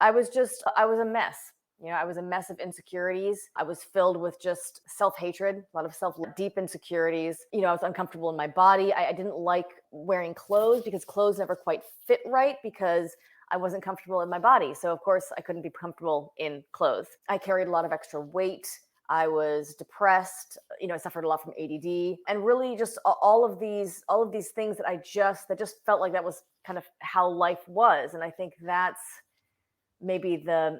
I was a mess. I was a mess of insecurities. I was filled with just self-hatred, a lot of deep insecurities. I was uncomfortable in my body. I didn't like wearing clothes because clothes never quite fit right because I wasn't comfortable in my body. So of course I couldn't be comfortable in clothes. I carried a lot of extra weight. I was depressed. I suffered a lot from ADD, and really just all of these things that just felt like that was kind of how life was. And I think that's maybe the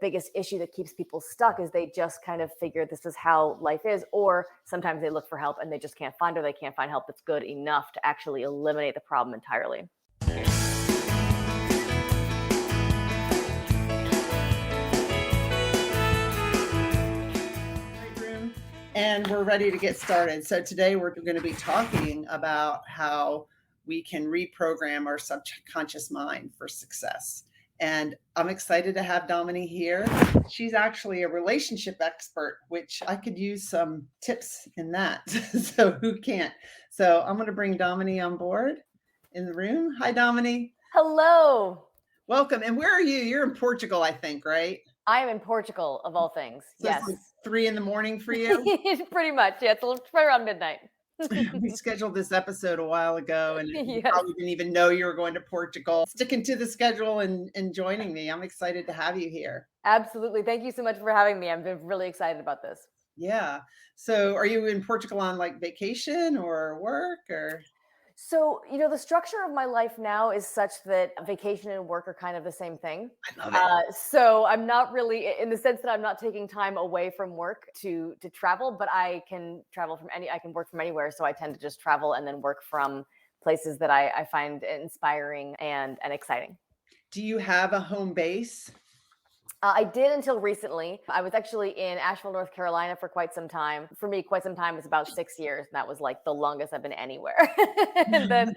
biggest issue that keeps people stuck is they just kind of figure this is how life is, or sometimes they look for help and they just can't find, or they can't find help that's good enough to actually eliminate the problem entirely. And we're ready to get started. So today we're going to be talking about how we can reprogram our subconscious mind for success. And I'm excited to have Dominey here. She's actually a relationship expert, which I could use some tips in that. So who can't? So I'm going to bring Dominey on board in the room. Hi, Dominey. Hello. Welcome. And where are you? You're in Portugal, I think, right? I am in Portugal, of all things. So yes. It's like 3 a.m. for you? Pretty much. Yeah, it's right around midnight. We scheduled this episode a while ago, and you probably didn't even know you were going to Portugal. Sticking to the schedule and joining me. I'm excited to have you here. Absolutely. Thank you so much for having me. I'm really excited about this. Yeah. So are you in Portugal on like vacation or work or? So, the structure of my life now is such that vacation and work are kind of the same thing. I love it. So I'm not really, in the sense that I'm not taking time away from work to travel, but I can I can work from anywhere. So I tend to just travel and then work from places that I find inspiring and exciting. Do you have a home base? I did until recently. I was actually in Asheville, North Carolina for quite some time. For me, quite some time was about 6 years. And that was like the longest I've been anywhere. And then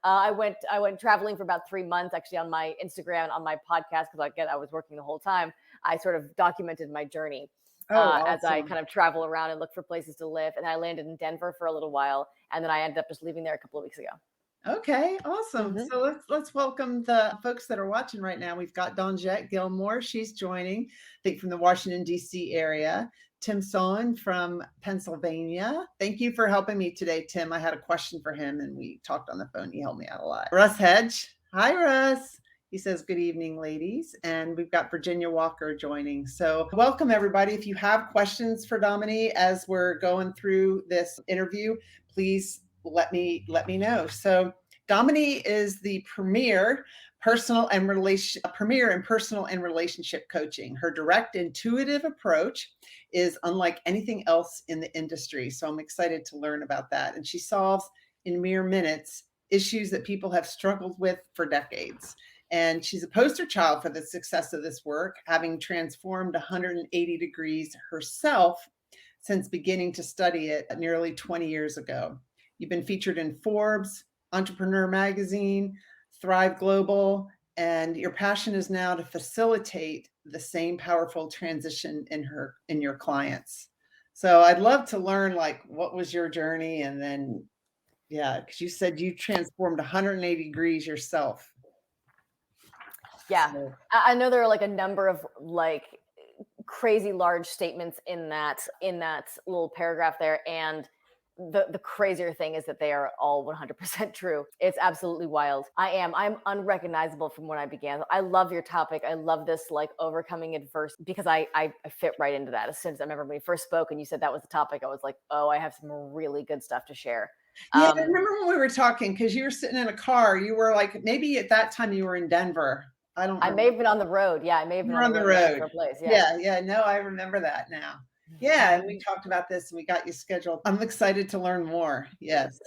I went traveling for about 3 months, actually, on my Instagram and on my podcast, because I was working the whole time. I sort of documented my journey awesome. As I kind of travel around and look for places to live. And I landed in Denver for a little while. And then I ended up just leaving there a couple of weeks ago. Okay, awesome. Mm-hmm. So let's welcome the folks that are watching right now. We've got Donjette Gilmore. She's joining, I think, from the Washington, D.C. area. Tim Sohn from Pennsylvania. Thank you for helping me today, Tim. I had a question for him and we talked on the phone. He helped me out a lot. Russ Hedge. Hi, Russ. He says, good evening, ladies. And we've got Virginia Walker joining. So welcome, everybody. If you have questions for Dominey as we're going through this interview, please let me know. So Dominey is the premier in personal and relationship coaching. Her direct, intuitive approach is unlike anything else in the industry. So I'm excited to learn about that. And she solves in mere minutes issues that people have struggled with for decades. And she's a poster child for the success of this work, having transformed 180 degrees herself since beginning to study it nearly 20 years ago. You've been featured in Forbes, Entrepreneur Magazine, ThriveGlobal, and your passion is now to facilitate the same powerful transition in your clients. So I'd love to learn, like, what was your journey? And then, because you said you transformed 180 degrees yourself. Yeah, so I know there are like a number of like crazy large statements in that little paragraph there, and the crazier thing is that they are all 100% true. It's absolutely wild. I'm unrecognizable from when I began. I love your topic. I love this, like, overcoming adversity, because I fit right into that. As soon as I remember when we first spoke and you said that was the topic, I was like, oh, I have some really good stuff to share. Yeah, I remember when we were talking, because you were sitting in a car. You were like, maybe at that time you were in Denver. I may have been on the road. Yeah, I may have been on the road. For a place. Yeah. No, I remember that now. Yeah, and we talked about this and we got you scheduled. I'm excited to learn more. Yes.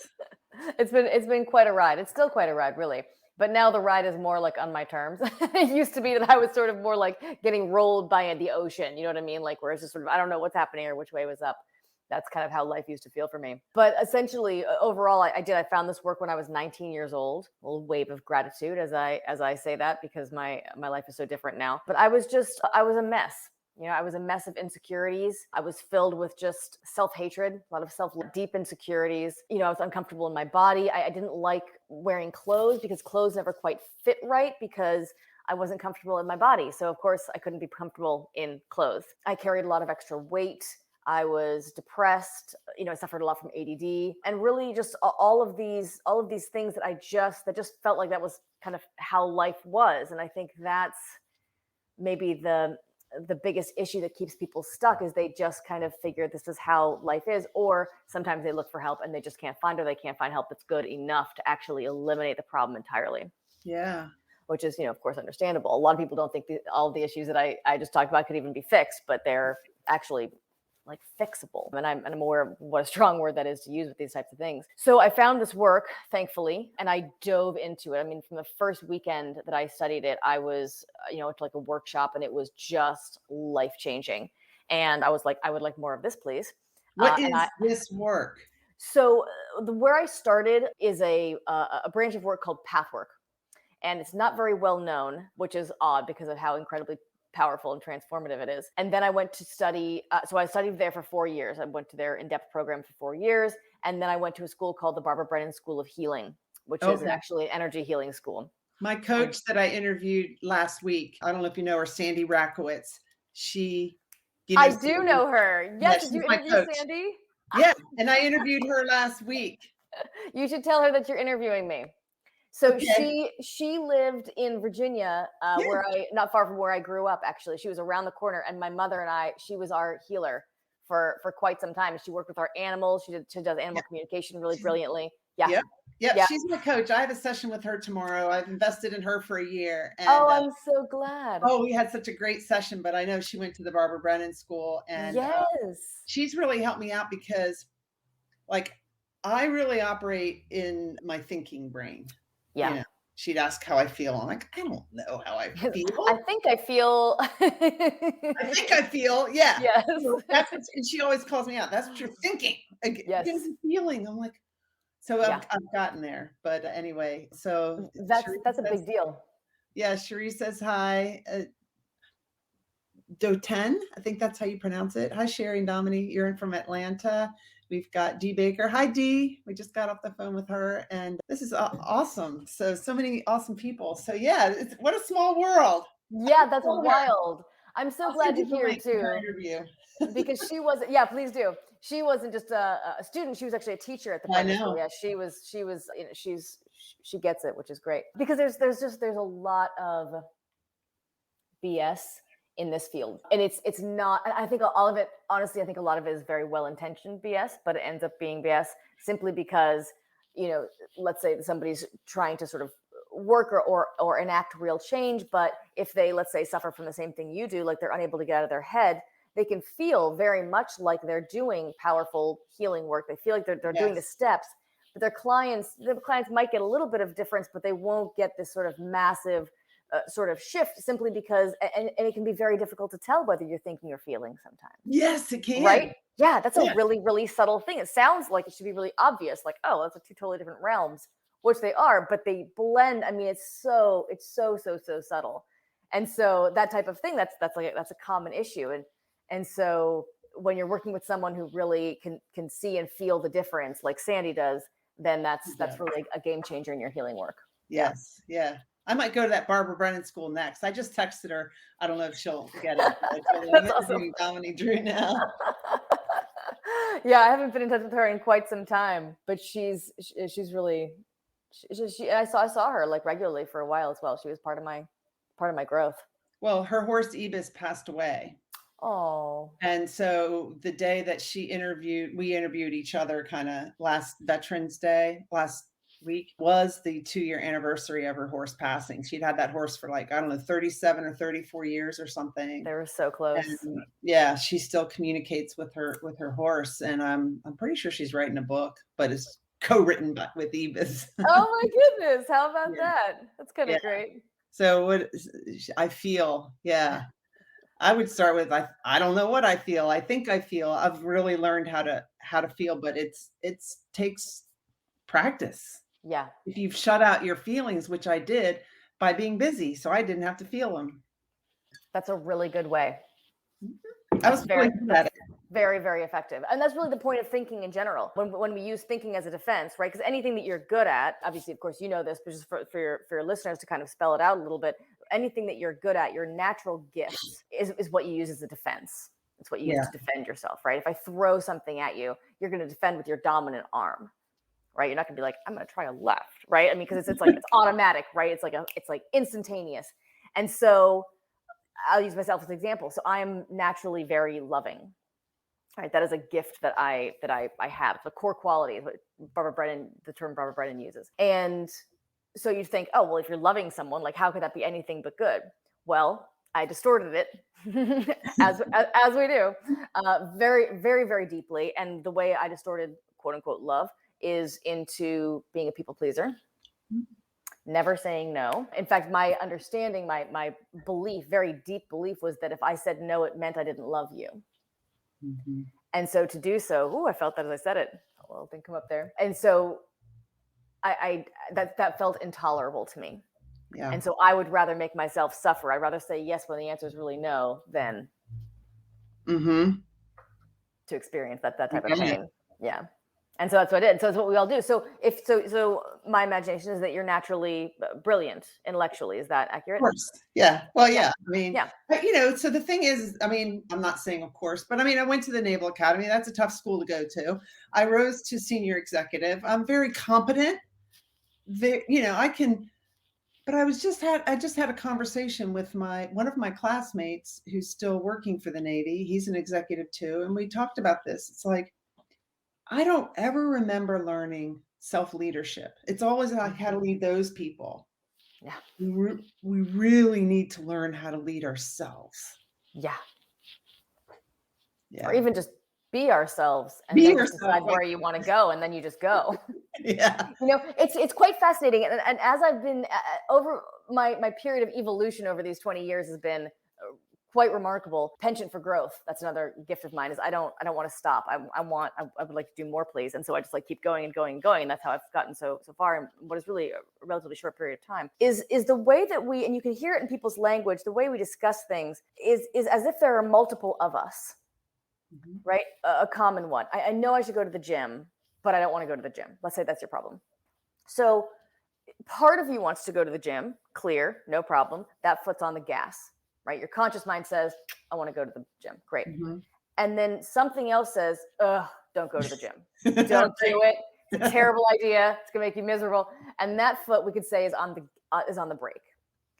It's been quite a ride. It's still quite a ride, really. But now the ride is more like on my terms. It used to be that I was sort of more like getting rolled by the ocean. You know what I mean? Like, where it's just sort of, I don't know what's happening or which way was up. That's kind of how life used to feel for me. But essentially, overall, I found this work when I was 19 years old. A little wave of gratitude as I say that, because my life is so different now. But I was a mess. I was a mess of insecurities. I was filled with just self-hatred, a lot of deep insecurities. I was uncomfortable in my body. I didn't like wearing clothes because clothes never quite fit right because I wasn't comfortable in my body. So of course I couldn't be comfortable in clothes. I carried a lot of extra weight. I was depressed, I suffered a lot from ADD, and really just all of these things that just felt like that was kind of how life was. And I think that's maybe the biggest issue that keeps people stuck, is they just kind of figure this is how life is, or sometimes they look for help and they just can't find, or they can't find help that's good enough to actually eliminate the problem entirely. Yeah. Which is, of course, understandable. A lot of people don't think all of the issues that I just talked about could even be fixed, but they're actually like fixable. And I'm aware of what a strong word that is to use with these types of things. So I found this work, thankfully, and I dove into it. I mean, from the first weekend that I studied it, I was, it's like a workshop, and it was just life-changing. And I was like, I would like more of this, please. What is this work? So where I started is a branch of work called pathwork. And it's not very well known, which is odd because of how incredibly powerful and transformative it is. And then I went to study. So I studied there for 4 years. I went to their in-depth program for 4 years. And then I went to a school called the Barbara Brennan School of Healing, which is actually an energy healing school. My coach that I interviewed last week, I don't know if you know her, Sandy Rakowitz. I do know her. Yes, did you interview Sandy? Yeah, and I interviewed her last week. You should tell her that you're interviewing me. So she lived in Virginia, not far from where I grew up, actually. She was around the corner, and my mother and she was our healer for quite some time. She worked with our animals. She does animal communication really brilliantly. Yeah. Yep. She's my coach. I have a session with her tomorrow. I've invested in her for a year. And, I'm so glad. We had such a great session, but I know she went to the Barbara Brennan School, and she's really helped me out because I really operate in my thinking brain. Yeah. She'd ask how I feel. I'm like, I don't know how I feel. I think I feel. I think I feel. Yeah. Yes. And she always calls me out. That's what you're thinking. Yes. There's a feeling. I'm like, so I've gotten there. But anyway, so that's a big deal. Yeah. Cherie says hi. Doten, I think that's how you pronounce it. Hi, Sherry and Dominey. You're in from Atlanta. We've got Dee Baker. Hi, Dee. We just got off the phone with her, and this is awesome. So many awesome people. So what a small world. Yeah, that's wild. I'm so glad to hear too. Because she wasn't. Yeah, please do. She wasn't just a student. She was actually a teacher at the time. I know. Yeah, she was. She gets it, which is great. Because there's a lot of BS in this field, and it's not. I think all of it, honestly, I think a lot of it is very well-intentioned BS, but it ends up being BS simply because, let's say somebody's trying to sort of work or enact real change, but if they, let's say, suffer from the same thing you do, like they're unable to get out of their head, they can feel very much like they're doing powerful healing work. They feel like they're doing the steps, but their clients might get a little bit of difference, but they won't get this sort of massive sort of shift, simply because, and it can be very difficult to tell whether you're thinking or feeling sometimes. Yes, it can. Right? Yeah, that's a really, really subtle thing. It sounds like it should be really obvious, like, oh, that's two totally different realms, which they are, but they blend. I mean, it's so subtle. And so that type of thing, that's a common issue. And so when you're working with someone who really can see and feel the difference, like Sandy does, then that's really a game changer in your healing work. Yes. Yeah. I might go to that Barbara Brennan school next. I just texted her. I don't know if she'll get it. That's awesome. Dominey Drew now. Yeah, I haven't been in touch with her in quite some time, but she's really. I saw her like regularly for a while as well. She was part of my growth. Well, her horse Ibis passed away. Oh. And so the day that we interviewed each other kind of last Veterans Day, last week, was the 2-year anniversary of her horse passing. She'd had that horse for 37 or 34 years or something. They were so close. And she still communicates with her horse. And I'm pretty sure she's writing a book, but it's co-written with Ibis. Oh my goodness. How about that? That's kind of great. So what I feel, I would start with, I don't know what I feel. I think I feel. I've really learned how to feel, but it takes practice. Yeah. If you've shut out your feelings, which I did by being busy, so I didn't have to feel them. That's a really good way. I was very good at it. Very, very effective. And that's really the point of thinking in general. When we use thinking as a defense, right? Because anything that you're good at, obviously, of course, you know this, but just for your listeners to kind of spell it out a little bit, anything that you're good at, your natural gift is what you use as a defense. It's what you use to defend yourself, right? If I throw something at you, you're going to defend with your dominant arm, right? You're not going to be like, I'm going to try a left, right? I mean, because it's like, it's automatic, right? It's like instantaneous. And so I'll use myself as an example. So I'm naturally very loving, right? That is a gift that I have. The core quality is what the term Barbara Brennan uses. And so you'd think, oh, well, if you're loving someone, like, how could that be anything but good? Well, I distorted it as we do, very, very, very deeply. And the way I distorted, quote unquote, love is into being a people pleaser, never saying no. In fact, my understanding, my belief, very deep belief, was that if I said no, it meant I didn't love you. Mm-hmm. And so to do so, I felt that as I said it. Well, it didn't come up there. And so that felt intolerable to me. Yeah. And so I would rather make myself suffer. I'd rather say yes when the answer is really no than to experience that type of pain. Yeah. And so that's what I did. So it's what we all do. So so my imagination is that you're naturally brilliant intellectually. Is that accurate? Of course. Yeah. Well, yeah. I mean, so the thing is, I mean, I'm not saying of course, but I mean, I went to the Naval Academy. That's a tough school to go to. I rose to senior executive. I'm very competent. But I just had a conversation with one of my classmates who's still working for the Navy. He's an executive too. And we talked about this. It's like, I don't ever remember learning self-leadership. It's always like how to lead those people. Yeah. We really need to learn how to lead ourselves. Yeah. Or even just be ourselves and then decide where you want to go, and then you just go. Yeah. It's quite fascinating. And as I've been over my period of evolution over these 20 years has been quite remarkable. Penchant for growth. That's another gift of mine. Is I don't want to stop. I would like to do more, please. And so I just like keep going and going and going. And that's how I've gotten so far in what is really a relatively short period of time. Is the way that we, and you can hear it in people's language, the way we discuss things is as if there are multiple of us. Mm-hmm. Right? A common one. I know I should go to the gym, but I don't want to go to the gym. Let's say that's your problem. So part of you wants to go to the gym, clear, no problem. That foot's on the gas, right? Your conscious mind says, I want to go to the gym. Great. Mm-hmm. And then something else says, don't go to the gym. Don't do it. It's a terrible idea. It's going to make you miserable. And that foot, we could say, is on the brake.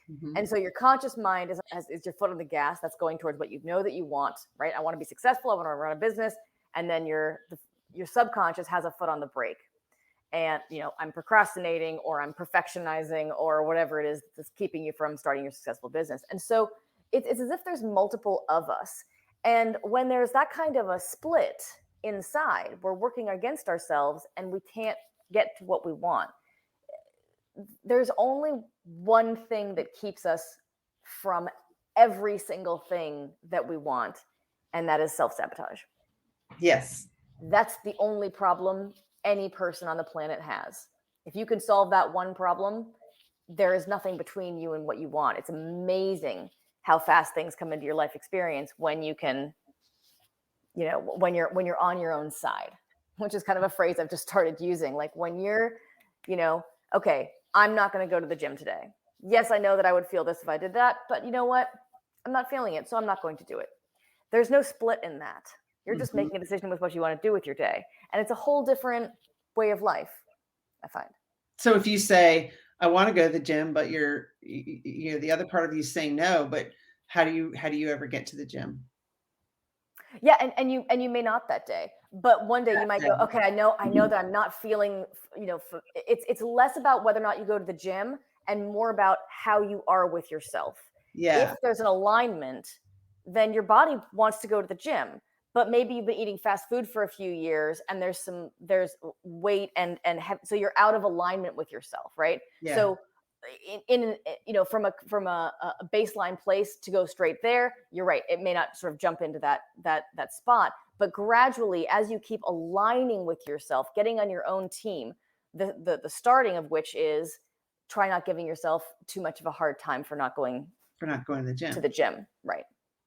Mm-hmm. And so your conscious mind is your foot on the gas. That's going towards what you know that you want, right? I want to be successful. I want to run a business. And then your subconscious has a foot on the brake. And, I'm procrastinating, or I'm perfectionizing, or whatever it is that's keeping you from starting your successful business. And so it's as if there's multiple of us. And when there's that kind of a split inside, we're working against ourselves and we can't get to what we want. There's only one thing that keeps us from every single thing that we want, and that is self-sabotage. Yes. That's the only problem any person on the planet has. If you can solve that one problem, there is nothing between you and what you want. It's amazing how fast things come into your life experience when you can, when you're on your own side, which is kind of a phrase I've just started using. Like when you're, okay, I'm not going to go to the gym today. Yes, I know that I would feel this if I did that, but you know what? I'm not feeling it, so I'm not going to do it. There's no split in that. You're just making a decision with what you want to do with your day. And it's a whole different way of life, I find. So if you say, I want to go to the gym, but the other part of you saying no, but how do you ever get to the gym? Yeah. And you may not that day, but one day you might go, okay, I know that I'm not feeling, it's less about whether or not you go to the gym and more about how you are with yourself. Yeah. If there's an alignment, then your body wants to go to the gym, but maybe you've been eating fast food for a few years and there's weight and so you're out of alignment with yourself. Right. Yeah. So from a baseline place to go straight there, you're right. It may not sort of jump into that spot, but gradually, as you keep aligning with yourself, getting on your own team, the starting of which is try not giving yourself too much of a hard time for not going to the gym. Right.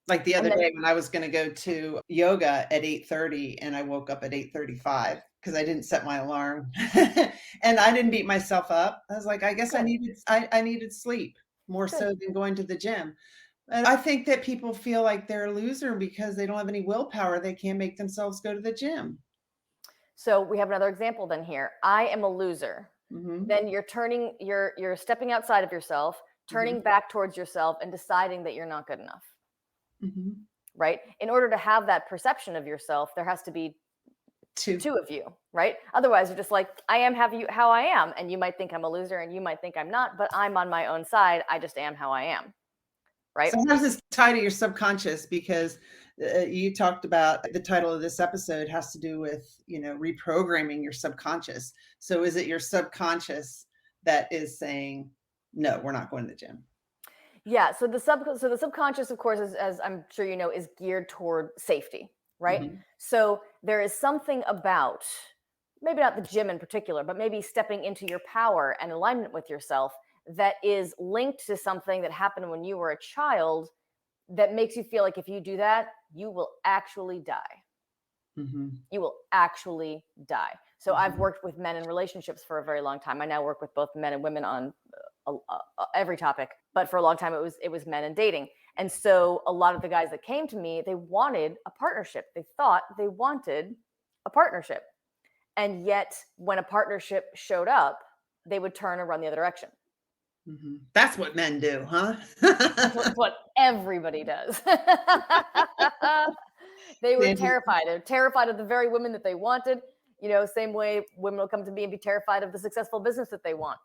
Like the other day when I was going to go to yoga at 8:30 and I woke up at 8:35 because I didn't set my alarm and I didn't beat myself up. I was like, I guess I needed sleep. more Good. so than going to the gym. And I think that people feel like they're a loser because they don't have any willpower. They can't make themselves go to the gym. So we have another example then here. I am a loser. Hmm. Then you're stepping outside of yourself, Hmm. turning back towards yourself and deciding that you're not good enough, Hmm. right? In order to have that perception of yourself, there has to be two of you, right? Otherwise, you're just like, I am how I am. And you might think I'm a loser and you might think I'm not, but I'm on my own side. I just am how I am, right? So how does this tie to your subconscious? Because you talked about the title of this episode has to do with, reprogramming your subconscious. So is it your subconscious that is saying, no, we're not going to the gym? Yeah. So the subconscious, of course, is, as I'm sure you know, is geared toward safety, right? Hmm. So there is something about, maybe not the gym in particular, but maybe stepping into your power and alignment with yourself that is linked to something that happened when you were a child that makes you feel like if you do that, you will actually die. Hmm. You will actually die. So I've Hmm. worked with men in relationships for a very long time. I now work with both men and women on every topic, but for a long time it was men and dating. And so a lot of the guys that came to me, they wanted a partnership. They thought they wanted a partnership. And yet when a partnership showed up, they would turn and run the other direction. Hmm. That's what men do, huh? That's what everybody does. They were Sandy. terrified. They're terrified of the very women that they wanted. Same way women will come to me and be terrified of the successful business that they want.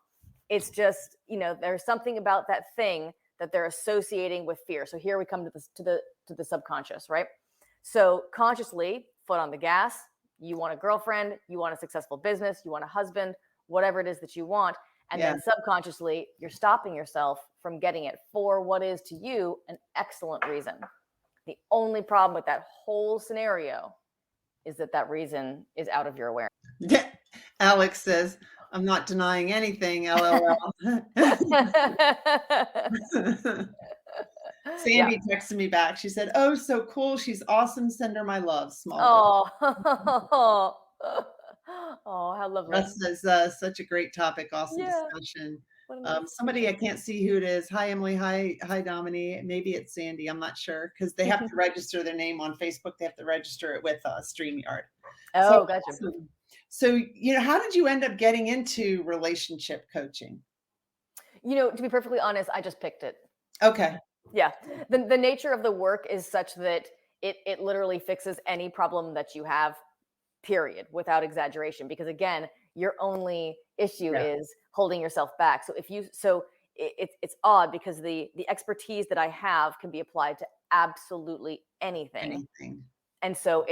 It's just, there's something about that thing that they're associating with fear. So here we come to the subconscious, right? So consciously, foot on the gas. You want a girlfriend, you want a successful business, you want a husband, whatever it is that you want. And Yeah. then subconsciously, you're stopping yourself from getting it for what is to you an excellent reason. The only problem with that whole scenario is that reason is out of your awareness. Yeah. Alex says, I'm not denying anything, LOL. Yeah. Sandy texted me back. She said, oh, so cool. She's awesome. Send her my love. Small girl. Oh. Oh, how lovely. Russ says, such a great topic. Awesome Yeah. discussion. What a nice Somebody, I picture. can't see who it is. Hi, Emily. Hi, Dominey. Maybe it's Sandy. I'm not sure because they have to register their name on Facebook. They have to register it with StreamYard. So, Oh, gotcha. awesome. So, how did you end up getting into relationship coaching? To be perfectly honest, I just picked it. Okay. Yeah. The nature of the work is such that it literally fixes any problem that you have, period, without exaggeration. Because again, your only issue Yeah. is holding yourself back. So it's odd because the expertise that I have can be applied to absolutely anything. Anything. And so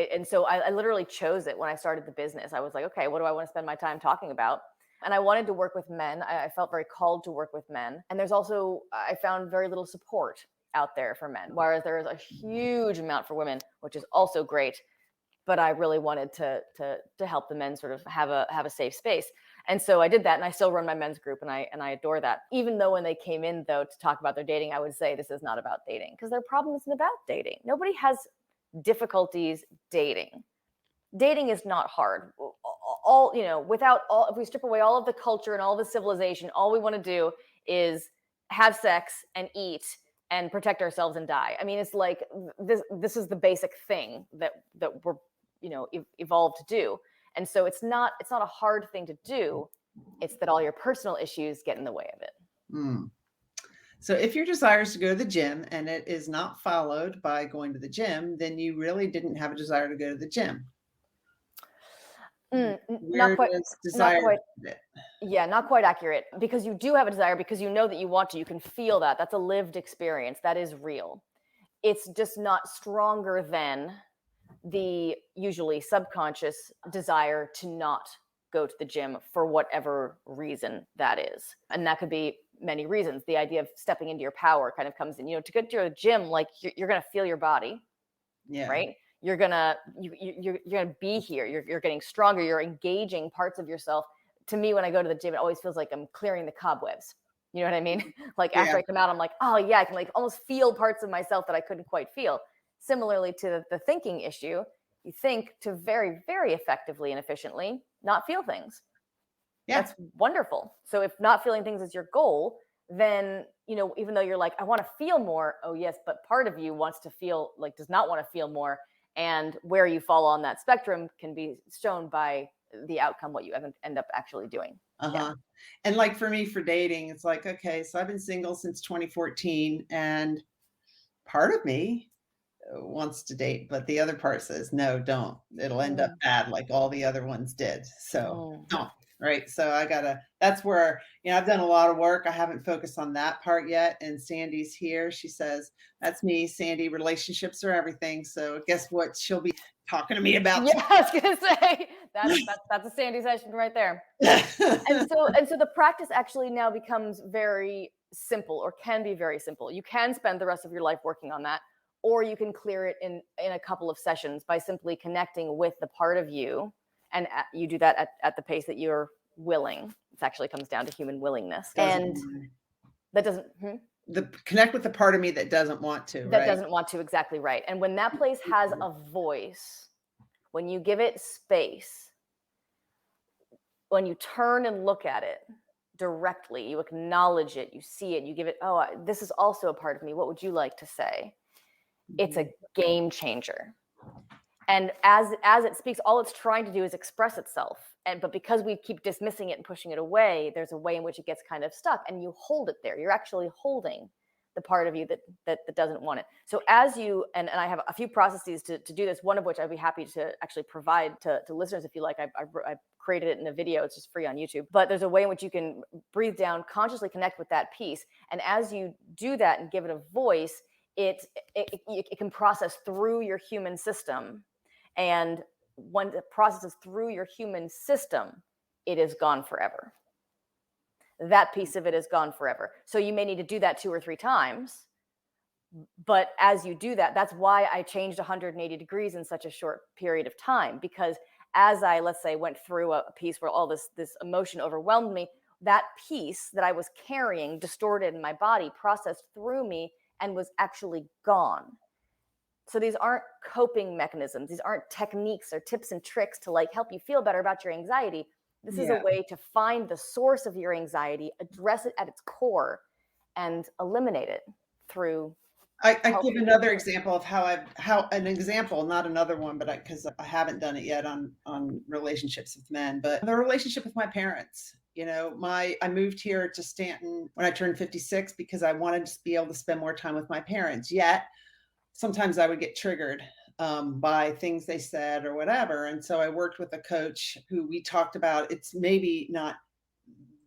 I literally chose it when I started the business. I was like, okay, what do I want to spend my time talking about? And I wanted to work with men. I felt very called to work with men. And there's also, I found very little support out there for men, whereas there is a huge amount for women, which is also great. But I really wanted to help the men sort of have a safe space. And so I did that, and I still run my men's group, and I adore that. Even though when they came in though to talk about their dating, I would say this is not about dating, because their problem isn't about dating. Nobody has difficulties dating. Dating is not hard. All without all, if we strip away all of the culture and all of the civilization, all we want to do is have sex and eat and protect ourselves and die. I mean, it's like this is the basic thing that we're evolved to do. And so it's not a hard thing to do. It's that all your personal issues get in the way of it. Mm. So if your desire is to go to the gym and it is not followed by going to the gym, then you really didn't have a desire to go to the gym. Not Where quite. does Not desire quite. fit? Yeah, not quite accurate, because you do have a desire, because you know that you want to. You can feel that. That's a lived experience. That is real. It's just not stronger than the usually subconscious desire to not go to the gym for whatever reason that is. And that could be many reasons. The idea of stepping into your power kind of comes in. To go to the gym, like you're going to feel your body, Yeah. right? You're gonna be here. You're getting stronger. You're engaging parts of yourself. To me, when I go to the gym, it always feels like I'm clearing the cobwebs. You know what I mean? Like after Yeah. I come out, I'm like, oh yeah, I can like almost feel parts of myself that I couldn't quite feel. Similarly to the thinking issue, you think to very, very effectively and efficiently not feel things. Yeah. That's wonderful. So if not feeling things is your goal, then even though you're like, I want to feel more. Oh yes. But part of you wants to feel like, does not want to feel more. And where you fall on that spectrum can be shown by the outcome, what you end up actually doing. Uh-huh. And like for me, for dating, it's like, okay, so I've been single since 2014, and part of me wants to date, but the other part says, no, don't. It'll end up bad like all the other ones did. So don't. Right. So that's where, I've done a lot of work. I haven't focused on that part yet. And Sandy's here. She says, that's me, Sandy. Relationships are everything. So guess what? She'll be talking to me about. Yeah, I was gonna say that's a Sandy session right there. And so the practice actually now becomes very simple, or can be very simple. You can spend the rest of your life working on that, or you can clear it in a couple of sessions by simply connecting with the part of you. And you do that at the pace that you're willing. It actually comes down to human willingness. And that doesn't... connect with the part of me that doesn't want to. That doesn't want to, exactly right. And when that place has a voice, when you give it space, when you turn and look at it directly, you acknowledge it, you see it, you give it, oh, this is also a part of me. What would you like to say? It's a game changer. And as it speaks, all it's trying to do is express itself. But because we keep dismissing it and pushing it away, there's a way in which it gets kind of stuck, and you hold it there. You're actually holding the part of you that doesn't want it. So as you, and I have a few processes to do this, one of which I'd be happy to actually provide to listeners if you like. I created it in a video. It's just free on YouTube. But there's a way in which you can breathe down, consciously connect with that piece. And as you do that and give it a voice, it can process through your human system. And when it processes through your human system, it is gone forever. That piece of it is gone forever. So you may need to do that 2 or 3 times. But as you do that, that's why I changed 180 degrees in such a short period of time. Because as I, let's say, went through a piece where all this emotion overwhelmed me, that piece that I was carrying, distorted in my body, processed through me and was actually gone. So these aren't coping mechanisms. These aren't techniques or tips and tricks to like help you feel better about your anxiety. This is a way to find the source of your anxiety, address it at its core, and eliminate it through. I give another example of how an example, not another one, but because I haven't done it yet on relationships with men, but the relationship with my parents. I moved here to Stanton when I turned 56 because I wanted to be able to spend more time with my parents. Yet sometimes I would get triggered by things they said or whatever. And so I worked with a coach who we talked about, it's maybe not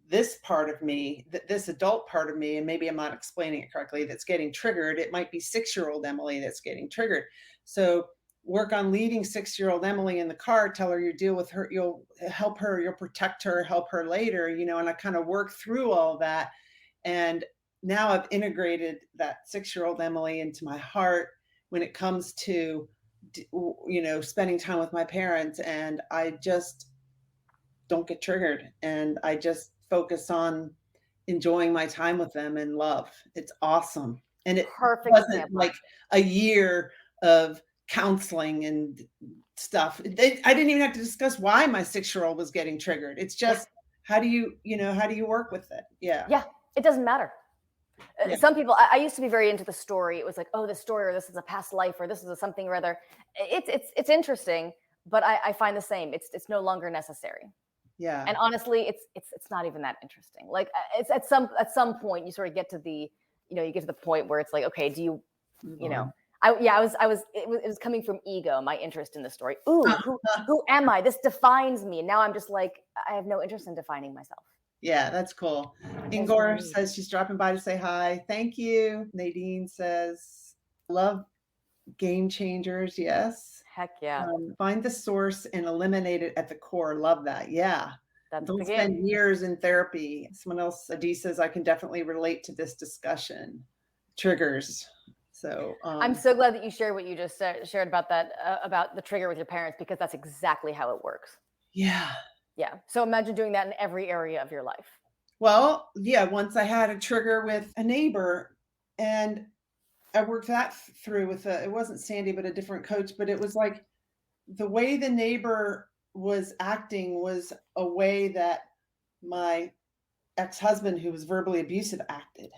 this part of me, this adult part of me, and maybe I'm not explaining it correctly, that's getting triggered. It might be 6-year-old Emily that's getting triggered. So work on leading 6-year-old Emily in the car, tell her you deal with her, you'll help her, you'll protect her, help her later, and I kind of work through all that. And now I've integrated that 6-year-old Emily into my heart when it comes to, spending time with my parents, and I just don't get triggered, and I just focus on enjoying my time with them and love. It's awesome. And it wasn't example. Like a year of counseling and stuff. I didn't even have to discuss why my 6-year-old was getting triggered. It's just, how do you work with it? Yeah. It doesn't matter. Some people, I used to be very into the story. It was like, oh, the story, or this is a past life, or this is a something or other. It's interesting, but I find the same. It's no longer necessary. Yeah. And honestly, it's not even that interesting. Like it's at some point you sort of get to the, you get to the point where it's like, okay, do you, it was coming from ego, my interest in the story. Ooh, who am I? This defines me. And now I'm just like, I have no interest in defining myself. Yeah, that's cool. Ingor says she's dropping by to say hi. Thank you. Nadine says, love game changers. Yes. Heck yeah. Find the source and eliminate it at the core. Love that. Yeah. Don't the spend years in therapy. Someone else, Adi, says, I can definitely relate to this discussion. Triggers. So I'm so glad that you shared what you just shared about that, about the trigger with your parents, because that's exactly how it works. Yeah. Yeah. So imagine doing that in every area of your life. Well, yeah. Once I had a trigger with a neighbor, and I worked that through with it wasn't Sandy, but a different coach. But it was like the way the neighbor was acting was a way that my ex-husband, who was verbally abusive, acted.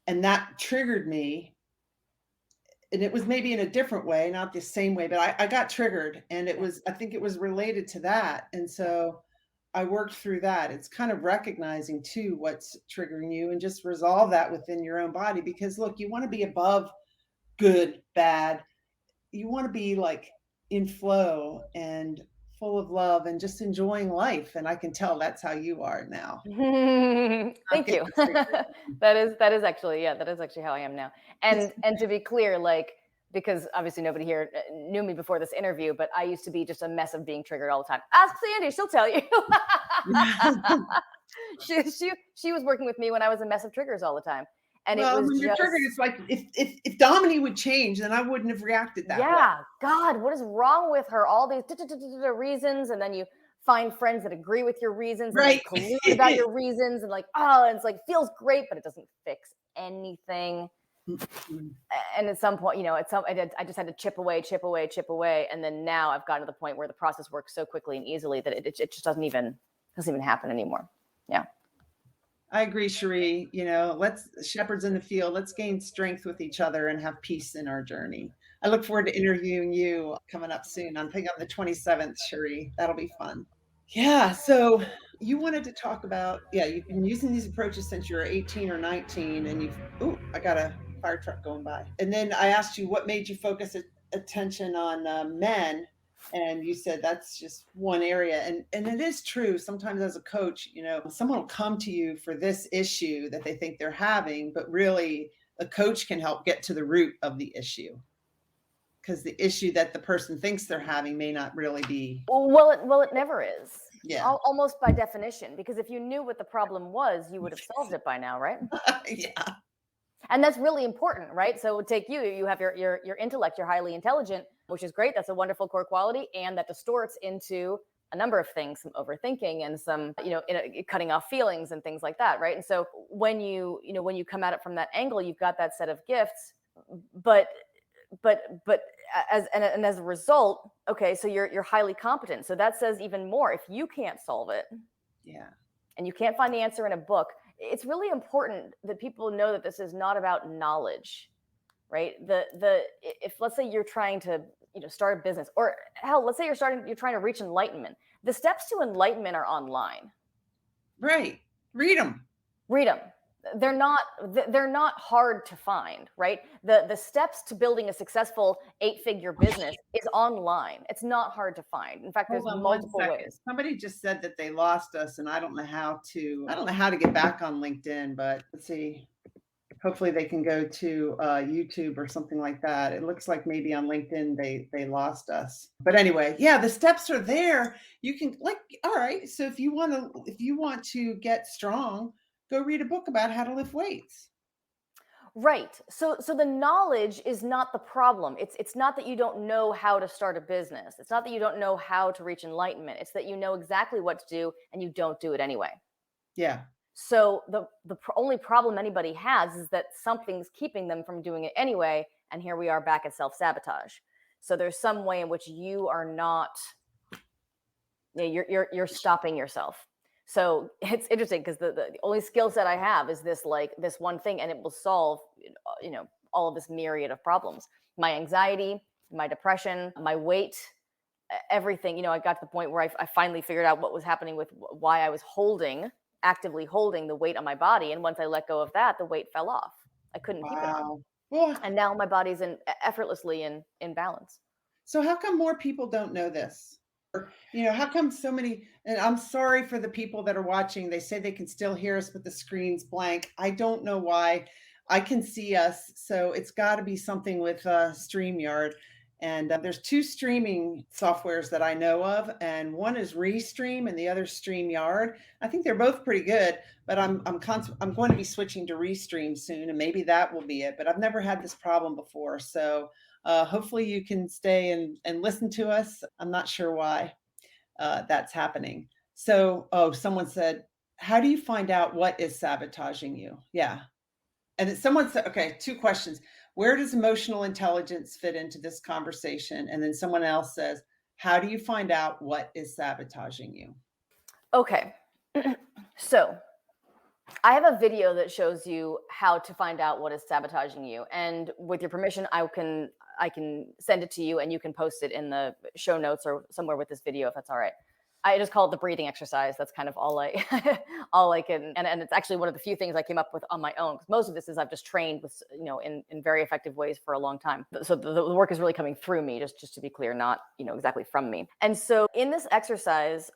And that triggered me. And it was maybe in a different way, not the same way, but I got triggered, and I think it was related to that. And so I worked through that. It's kind of recognizing too what's triggering you and just resolve that within your own body. Because look, you want to be above good, bad. You want to be like in flow and full of love and just enjoying life. And I can tell that's how you are now. Thank you. That is actually, yeah, that is actually how I am now. And to be clear, like, because obviously nobody here knew me before this interview, but I used to be just a mess of being triggered all the time. Ask Sandy, she'll tell you. she was working with me when I was a mess of triggers all the time. And it Well, was when you're just, triggered, it's like if Dominey would change, then I wouldn't have reacted that way. yeah, God, what is wrong with her? All these reasons, and then you find friends that agree with your reasons, and Right. then collude about your reasons, and like, oh, and it's like feels great, but it doesn't fix anything. And at some point, I just had to chip away, and then now I've gotten to the point where the process works so quickly and easily that it just doesn't even happen anymore. Yeah. I agree, Cherie. Let's shepherds in the field. Let's gain strength with each other and have peace in our journey. I look forward to interviewing you coming up soon. I think on the 27th, Cherie. That'll be fun. Yeah. So you wanted to talk about, you've been using these approaches since you were 18 or 19, and I got a fire truck going by. And then I asked you what made you focus attention on men. And you said that's just one area. And it is true. Sometimes as a coach, someone will come to you for this issue that they think they're having, but really a coach can help get to the root of the issue. Because the issue that the person thinks they're having may not really be. Well, it never is. Yeah. Almost by definition, because if you knew what the problem was, you would have solved it by now, right? Yeah. And that's really important, right? So take you have your intellect, you're highly intelligent, which is great. That's a wonderful core quality. And that distorts into a number of things, some overthinking and some, cutting off feelings and things like that, right? And so when you come at it from that angle, you've got that set of gifts, but as a result, okay, so you're highly competent. So that says even more. If you can't solve it, yeah, and you can't find the answer in a book, it's really important that people know that this is not about knowledge, right? If let's say you're trying to start a business, or hell, let's say you're trying to reach enlightenment. The steps to enlightenment are online. Right. Read them. They're not hard to find, right? The steps to building a successful 8-figure business is online. It's not hard to find. In fact, there's multiple ways. Somebody just said that they lost us, and I don't know how to get back on LinkedIn, but let's see. Hopefully they can go to YouTube or something like that. It looks like maybe on LinkedIn they lost us. But anyway, yeah, the steps are there. You can all right. So if you want to get strong, go read a book about how to lift weights. Right. So the knowledge is not the problem. It's not that you don't know how to start a business. It's not that you don't know how to reach enlightenment. It's that you know exactly what to do and you don't do it anyway. Yeah. So the only problem anybody has is that something's keeping them from doing it anyway. And here we are back at self-sabotage. So there's some way in which you are not, you're stopping yourself. So it's interesting because the only skill set I have is this one thing, and it will solve, all of this myriad of problems. My anxiety, my depression, my weight, everything. I got to the point where I finally figured out what was happening with why I was actively holding the weight on my body. And once I let go of that, the weight fell off. I couldn't keep it on. Well, and now my body's effortlessly in balance. So how come more people don't know this? How come so many, and I'm sorry for the people that are watching, they say they can still hear us, but the screen's blank. I don't know why. I can see us. So it's got to be something with StreamYard. And there's 2 streaming softwares that I know of, and one is Restream and the other StreamYard. I think they're both pretty good, but I'm going to be switching to Restream soon, and maybe that will be it. But I've never had this problem before, so hopefully you can stay and listen to us. I'm not sure why that's happening. So, someone said, "How do you find out what is sabotaging you?" Yeah, and someone said, okay, 2 questions. Where does emotional intelligence fit into this conversation? And then someone else says, how do you find out what is sabotaging you? Okay. So I have a video that shows you how to find out what is sabotaging you. And with your permission, I can send it to you and you can post it in the show notes or somewhere with this video if that's all right. I just call it the breathing exercise. That's kind of all I all I can, and it's actually one of the few things I came up with on my own. Because most of this is I've just trained with, in very effective ways for a long time. So the work is really coming through me, just to be clear, not, exactly from me. And so in this exercise,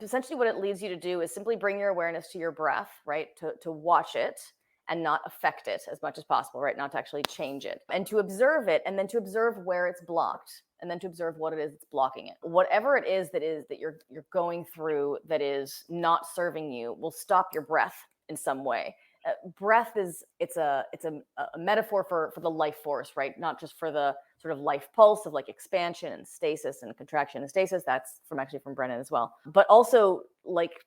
essentially what it leads you to do is simply bring your awareness to your breath, right? To watch it and not affect it as much as possible, right? Not to actually change it, and to observe it, and then to observe where it's blocked, and then to observe what it is that's blocking it. Whatever it is that you're going through that is not serving you will stop your breath in some way. Breath it's a metaphor for the life force, right? Not just for the sort of life pulse of like expansion and stasis and contraction and stasis. That's from Brennan as well, but also like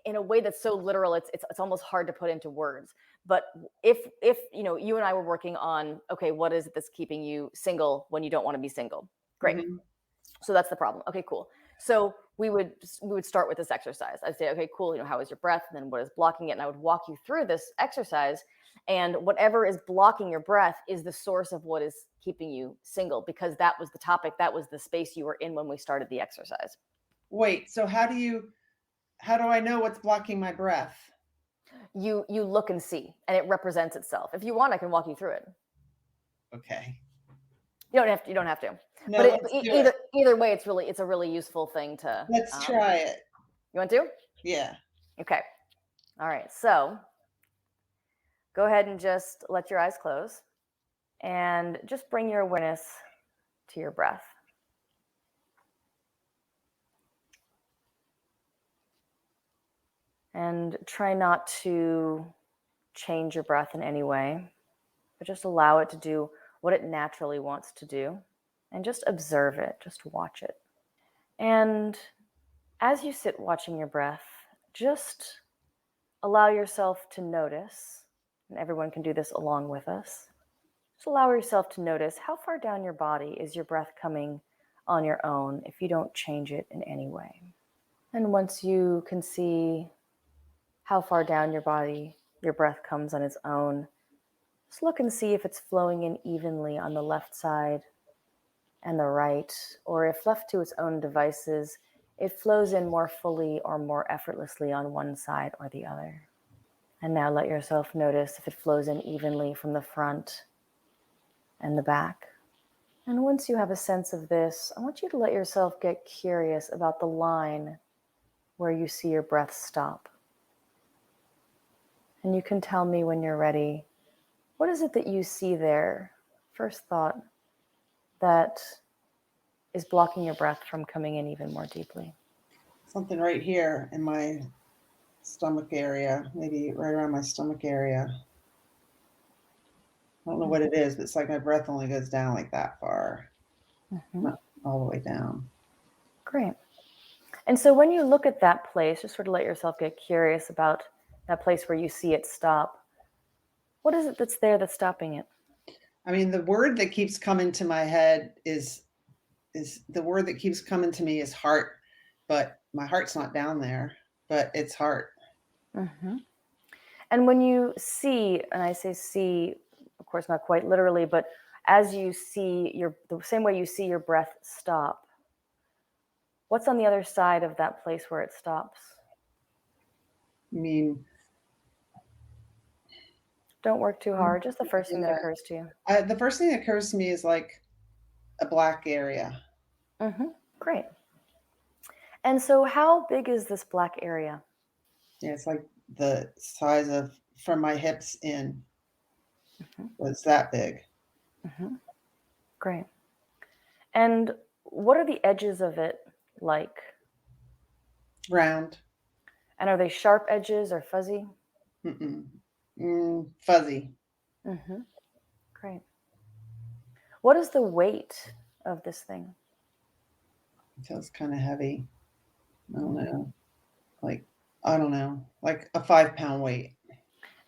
in a way that's so literal, it's almost hard to put into words. But if you and I were working on, okay, what is it that's keeping you single when you don't want to be single? Great. Mm-hmm. So that's the problem. Okay, cool. So we would start with this exercise. I'd say, okay, cool. How is your breath? And then what is blocking it? And I would walk you through this exercise. And whatever is blocking your breath is the source of what is keeping you single, because that was the topic. That was the space you were in when we started the exercise. Wait, so how do I know what's blocking my breath? You look and see, and it represents itself. If you want, I can walk you through it. Okay. You don't have to. No, but either way, it's a really useful thing to. Let's try it. You want to? Yeah. Okay. All right. So go ahead and just let your eyes close, and just bring your awareness to your breath. And try not to change your breath in any way, but just allow it to do what it naturally wants to do, and just observe it, just watch it. And as you sit watching your breath, just allow yourself to notice, and everyone can do this along with us, just allow yourself to notice how far down your body is your breath coming on your own if you don't change it in any way. And once you can see how far down your body your breath comes on its own, just look and see if it's flowing in evenly on the left side and the right, or if left to its own devices, it flows in more fully or more effortlessly on one side or the other. And now let yourself notice if it flows in evenly from the front and the back. And once you have a sense of this, I want you to let yourself get curious about the line where you see your breath stop. And you can tell me when you're ready, what is it that you see there, first thought, that is blocking your breath from coming in even more deeply? Something right here in my stomach area, maybe right around my stomach area. I don't know what it is, but it's like my breath only goes down like that far, not all the way down. Great. And so when you look at that place, just sort of let yourself get curious about that place where you see it stop. What is it that's there that's stopping it? I mean, the word that keeps coming to my head is the word that keeps coming to me is heart, but my heart's not down there, but it's heart. Mm-hmm. And when you see, and I say see, of course, not quite literally, but as you see the same way you see your breath stop, what's on the other side of that place where it stops? I mean, don't work too hard. Just the first thing that occurs to you. The first thing that occurs to me is like a black area. Mm-hmm. Great. And so how big is this black area? Yeah, it's like the size of from my hips in. Was that big. Great. And what are the edges of it like? Round. And are they sharp edges or fuzzy? Fuzzy. Great. What is the weight of this thing? It feels kind of heavy. I don't know. Like a 5-pound weight.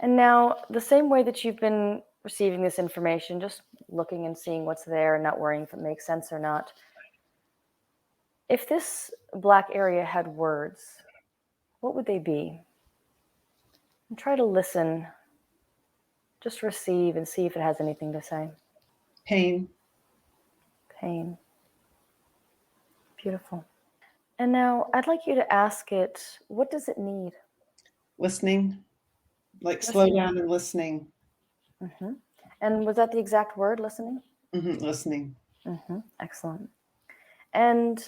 And now the same way that you've been receiving this information, just looking and seeing what's there and not worrying if it makes sense or not. If this black area had words, what would they be? And try to listen. Just receive and see if it has anything to say. Pain. Pain. Beautiful. And now I'd like you to ask it, what does it need? Listening. Like slow down and listening. Mm-hmm. And was that the exact word, listening? Mm-hmm. Listening. Mm-hmm. Excellent. And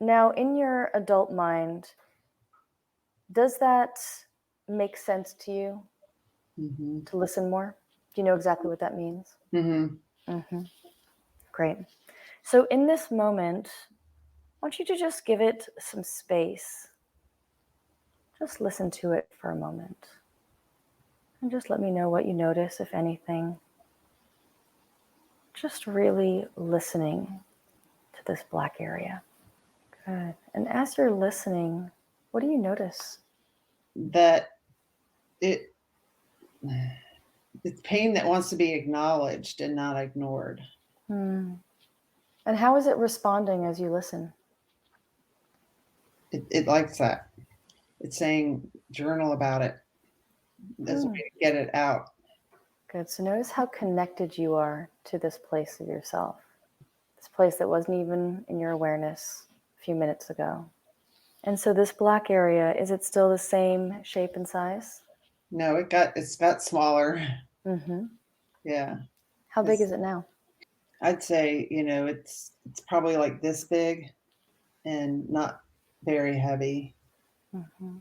now in your adult mind, does that make sense to you to listen more? Do you know exactly what that means? Great. So in this moment, I want you to just give it some space. Just listen to it for a moment. And just let me know what you notice, if anything. Just really listening to this black area. Good. And as you're listening, what do you notice? That it's pain that wants to be acknowledged and not ignored. And how is it responding as you listen? It likes that. It's saying, journal about it. As a way to get it out. Good. So notice how connected you are to this place of yourself. This place that wasn't even in your awareness a few minutes ago. And so this black area, is it still the same shape and size? No, it's got smaller. Yeah. How big is it now? I'd say, it's probably like this big and not very heavy.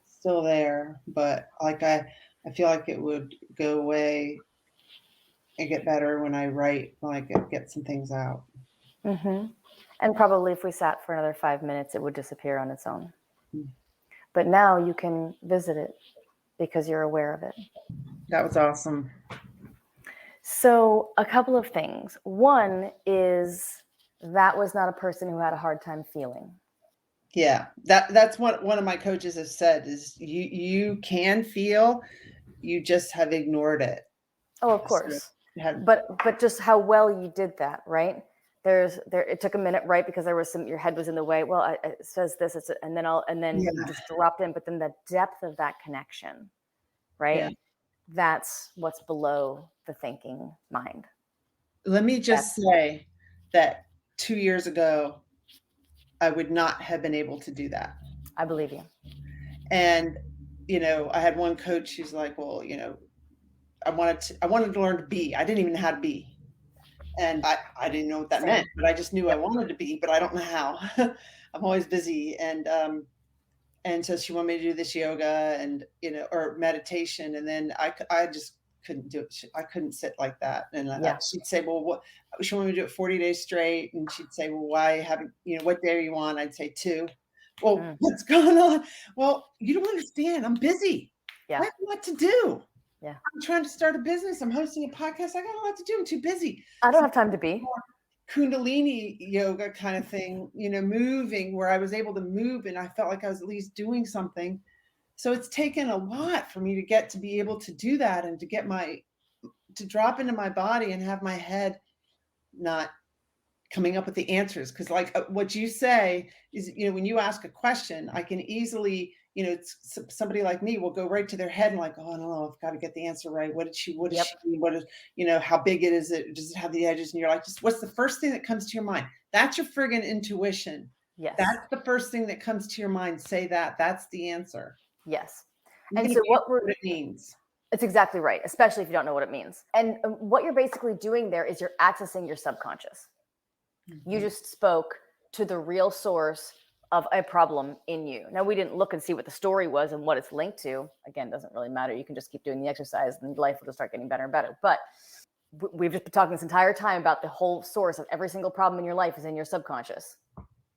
Still there, but like I feel like it would go away and get better when I write, when I get some things out. And probably if we sat for another 5 minutes, it would disappear on its own. But now you can visit it because you're aware of it. That was awesome. So a couple of things. One is that was not a person who had a hard time feeling. Yeah, that's what one of my coaches has said is you can feel, you just have ignored it. Oh, of course. But just how well you did that, right? It took a minute, right? Because there was your head was in the way. Well, it says this, and then you just dropped in. But then the depth of that connection, right? Yeah. That's what's below the thinking mind. Let me just say that 2 years ago, I would not have been able to do that. I believe you. And, I had one coach who's like, well, I wanted to learn to be. I didn't even know how to be. And I didn't know what that meant, but I just knew I wanted to be, but I don't know how. I'm always busy. And so she wanted me to do this yoga and, or meditation. And then I just couldn't do it. I couldn't sit like that. And she'd say, well, what, she wanted me to do it 40 days straight. And she'd say, well, why haven't, what day are you on? I'd say 2. Well, what's going on? Well, you don't understand. I'm busy. Yeah. I have a lot to do. Yeah. I'm trying to start a business. I'm hosting a podcast. I got a lot to do. I'm too busy. I don't have time to be. Kundalini yoga kind of thing, moving where I was able to move and I felt like I was at least doing something. So it's taken a lot for me to be able to do that and to drop into my body and have my head not coming up with the answers. Cause like what you say is, when you ask a question, I can easily, it's somebody like me will go right to their head and like, oh no, I've got to get the answer right. What is she, what is, how big does it have the edges? And you're like, just what's the first thing that comes to your mind? That's your friggin' intuition. Yes. That's the first thing that comes to your mind. Say that. That's the answer. Yes. And so what it means. It's exactly right, especially if you don't know what it means. And what you're basically doing there is you're accessing your subconscious. You just spoke to the real source of a problem in you. Now, we didn't look and see what the story was and what it's linked to. Again, doesn't really matter. You can just keep doing the exercise and life will just start getting better and better. But we've just been talking this entire time about the whole source of every single problem in your life is in your subconscious.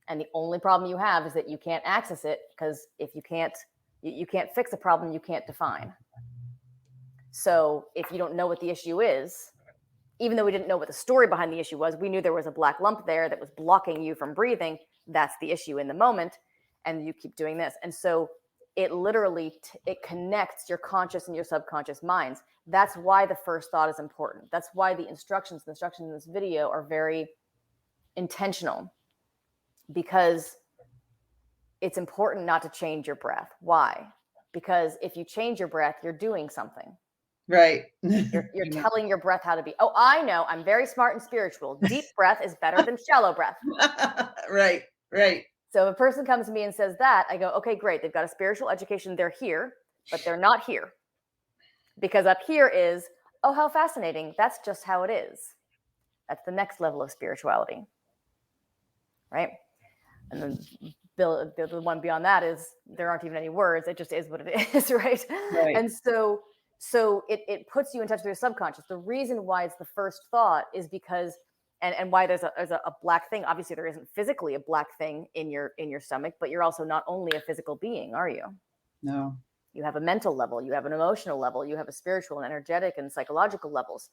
And the only problem you have is that you can't access it because if you can't fix a problem, you can't define. So if you don't know what the issue is, even though we didn't know what the story behind the issue was, we knew there was a black lump there that was blocking you from breathing. That's the issue in the moment. And you keep doing this. And so it literally, it connects your conscious and your subconscious minds. That's why the first thought is important. That's why the instructions in this video are very intentional, because it's important not to change your breath. Why? because if you change your breath, you're doing something. Right. You're telling your breath how to be. Oh, I know. I'm very smart and spiritual. Deep breath is better than shallow breath. Right. Right. So if a person comes to me and says that, I go, okay, great. They've got a spiritual education. They're here, but they're not here. Because up here is, oh, how fascinating. That's just how it is. That's the next level of spirituality. Right? And then the one beyond that is there aren't even any words. It just is what it is, right? Right. And so it puts you in touch with your subconscious. The reason why it's the first thought is because, and why there's a black thing. Obviously, there isn't physically a black thing in your stomach, but you're also not only a physical being, are you? No. You have a mental level, you have an emotional level, you have a spiritual and energetic and psychological levels.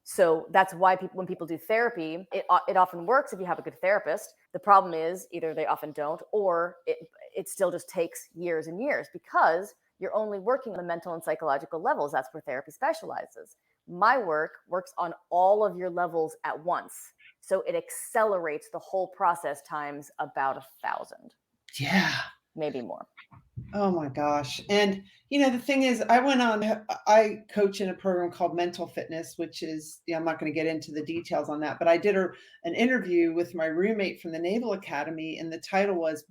So that's why when people do therapy, it often works if you have a good therapist. The problem is either they often don't, or it still just takes years and years because you're only working on the mental and psychological levels. That's where therapy specializes. My work works on all of your levels at once. So it accelerates the whole process times about 1,000. Yeah. Maybe more. Oh my gosh. And the thing is, I coach in a program called Mental Fitness, which is, I'm not going to get into the details on that, but I did an interview with my roommate from the Naval Academy, and the title was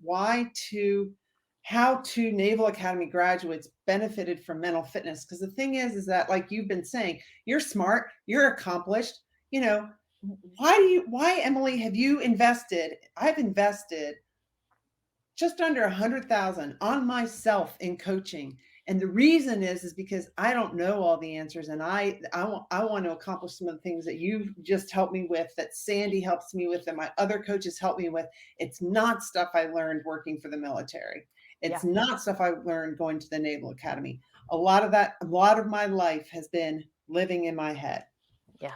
How Two Naval Academy Graduates Benefited from Mental Fitness. Because the thing is that, like you've been saying, you're smart, you're accomplished, why, Emily, have you invested? I've invested just under 100,000 on myself in coaching. And the reason is because I don't know all the answers. And I want to accomplish some of the things that you just helped me with, that Sandy helps me with, and my other coaches help me with. It's not stuff I learned working for the military. It's not stuff I learned going to the Naval Academy. A lot of my life has been living in my head. Yeah.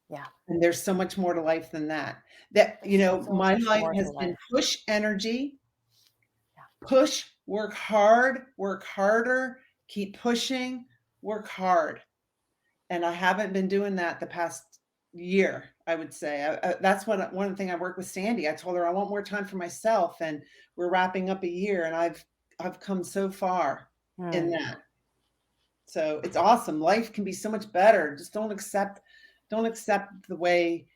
Yeah. And there's so much more to life than that. My life has been push energy, push, work hard, work harder, keep pushing, work hard. And I haven't been doing that the past year, I would say. That's one of the things I worked with Sandy. I told her I want more time for myself, and we're wrapping up a year, and I've come so far in that. So it's awesome. Life can be so much better. Just don't accept the way,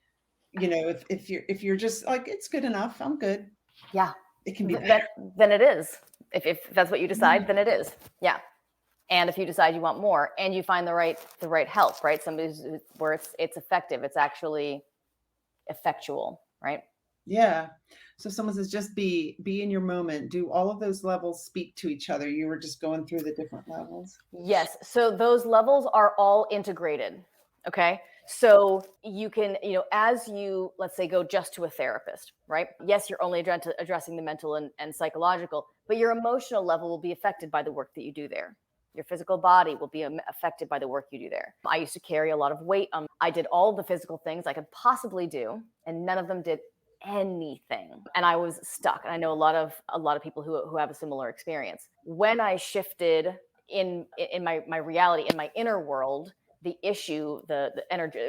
if you're just like, it's good enough, I'm good. Yeah. It can be better. Then it is. If that's what you decide, then it is. Yeah. And if you decide you want more and you find the right help, right? Somebody where it's effective, it's actually effectual, right? Yeah. So someone says, just be in your moment. Do all of those levels speak to each other? You were just going through the different levels. Yes. So those levels are all integrated. Okay. So you can, as you, let's say, go just to a therapist, right? Yes, you're only addressing the mental and psychological, but your emotional level will be affected by the work that you do there. Your physical body will be affected by the work you do there. I used to carry a lot of weight. I did all the physical things I could possibly do, and none of them did anything. And I was stuck. And I know a lot of people who have a similar experience. When I shifted in my reality, in my inner world, the issue, the energy,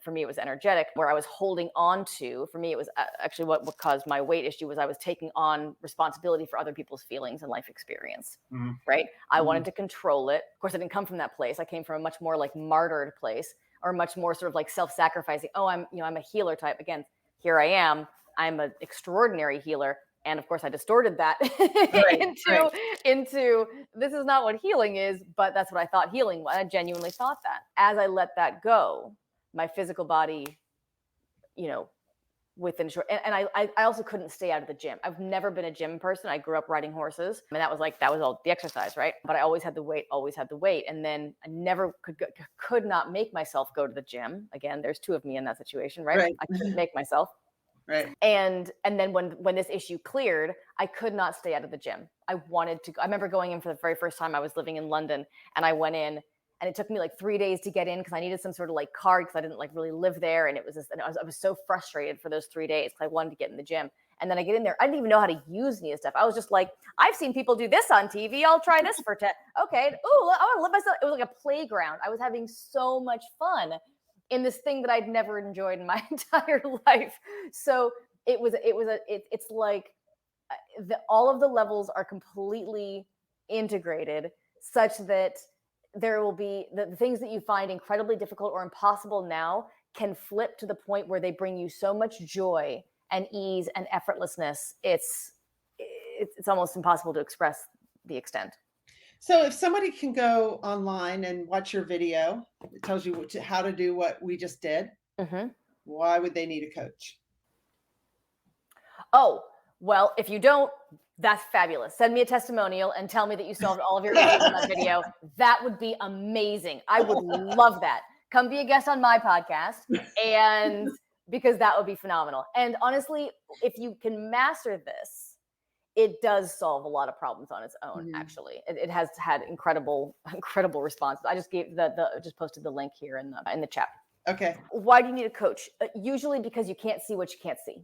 for me, it was energetic, where I was holding on to. For me, it was actually what caused my weight issue was I was taking on responsibility for other people's feelings and life experience, right? I wanted to control it. Of course, I didn't come from that place. I came from a much more like martyred place, or much more sort of like self-sacrificing. Oh, I'm a healer type. Again, here I am. I'm an extraordinary healer. And of course, I distorted that into this is not what healing is, but that's what I thought healing was. I genuinely thought that. As I let that go, my physical body, within short, and I also couldn't stay out of the gym. I've never been a gym person. I grew up riding horses, and that was all the exercise, right? But I always had the weight, and then I never could not make myself go to the gym. Again, there's two of me in that situation, right? I couldn't make myself. Right. And then when this issue cleared, I could not stay out of the gym. I wanted to. I remember going in for the very first time. I was living in London, and I went in, and it took me like 3 days to get in because I needed some sort of like card because I didn't like really live there, and and I was so frustrated for those 3 days because I wanted to get in the gym. And then I get in there, I didn't even know how to use any of stuff. I was just like, I've seen people do this on TV. I'll try this for okay. Ooh, I want to live myself. It was like a playground. I was having so much fun in this thing that I'd never enjoyed in my entire life. So it's like all of the levels are completely integrated such that there will be the things that you find incredibly difficult or impossible now can flip to the point where they bring you so much joy and ease and effortlessness. It's almost impossible to express the extent. So if somebody can go online and watch your video, it tells you how to do what we just did. Mm-hmm. Why would they need a coach? Oh, well, if you don't, that's fabulous. Send me a testimonial and tell me that you solved all of your issues in that video. That would be amazing. I would love that. Come be a guest on my podcast, and because that would be phenomenal. And honestly, if you can master this, it does solve a lot of problems on its own. Actually, it has had incredible responses. I just gave just posted the link here in the chat. Okay. Why do you need a coach? Usually because you can't see what you can't see.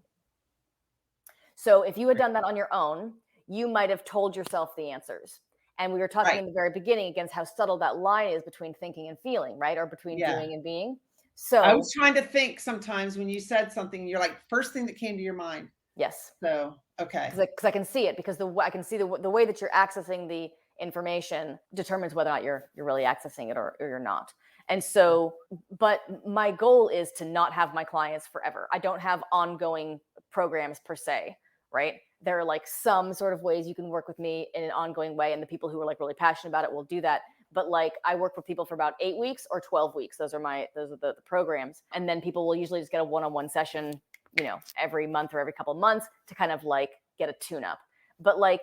So if you had done that on your own, you might have told yourself the answers. And we were talking in the very beginning against how subtle that line is between thinking and feeling, right? Or between doing and being. So I was trying to think sometimes when you said something, you're like, first thing that came to your mind. Yes. So, okay. Because I can see it, because I can see the way that you're accessing the information determines whether or not you're really accessing it or you're not. And so, but my goal is to not have my clients forever. I don't have ongoing programs per se, right? There are like some sort of ways you can work with me in an ongoing way. And the people who are like really passionate about it will do that. But like I work with people for about 8 weeks or 12 weeks. Those are the programs. And then people will usually just get a one-on-one session, every month or every couple of months to kind of like get a tune up. But like,